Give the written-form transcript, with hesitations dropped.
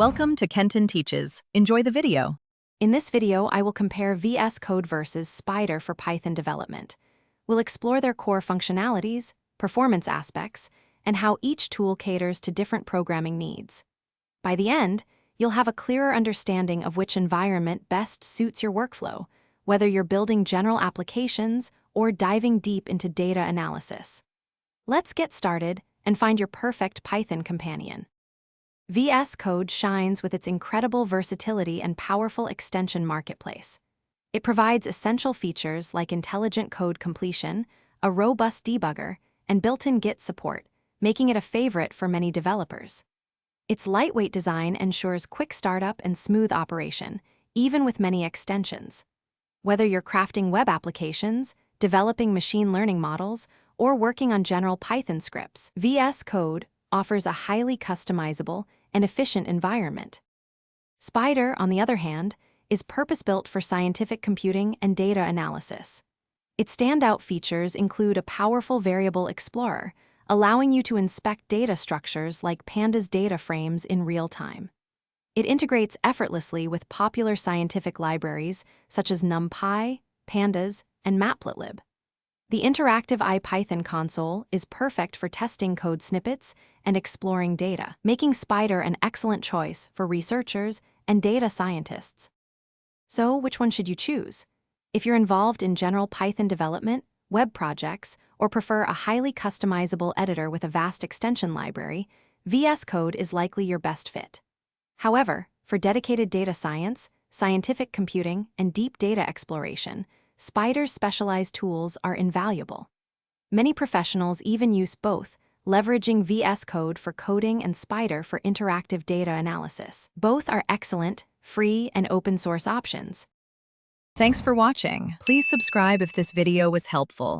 Welcome to Kenton Teaches. Enjoy the video. In this video, I will compare Vscode versus Spyder for Python development. We'll explore their core functionalities, performance aspects, and how each tool caters to different programming needs. By the end, you'll have a clearer understanding of which environment best suits your workflow, whether you're building general applications or diving deep into data analysis. Let's get started and find your perfect Python companion. Vscode shines with its incredible versatility and powerful extension marketplace. It provides essential features like intelligent code completion, a robust debugger, and built-in Git support, making it a favorite for many developers. Its lightweight design ensures quick startup and smooth operation, even with many extensions. Whether you're crafting web applications, developing machine learning models, or working on general Python scripts, Vscode offers a highly customizable and efficient environment. Spyder, on the other hand, is purpose-built for scientific computing and data analysis. Its standout features include a powerful variable explorer, allowing you to inspect data structures like pandas data frames in real time. It integrates effortlessly with popular scientific libraries such as NumPy, Pandas, and Matplotlib. The interactive IPython console is perfect for testing code snippets and exploring data, making Spyder an excellent choice for researchers and data scientists. So, which one should you choose? If you're involved in general Python development, web projects, or prefer a highly customizable editor with a vast extension library, Vscode is likely your best fit. However, for dedicated data science, scientific computing, and deep data exploration, Spyder's specialized tools are invaluable. Many professionals even use both, leveraging Vscode for coding and Spyder for interactive data analysis. Both are excellent, free, and open-source options. Thanks for watching. Please subscribe if this video was helpful.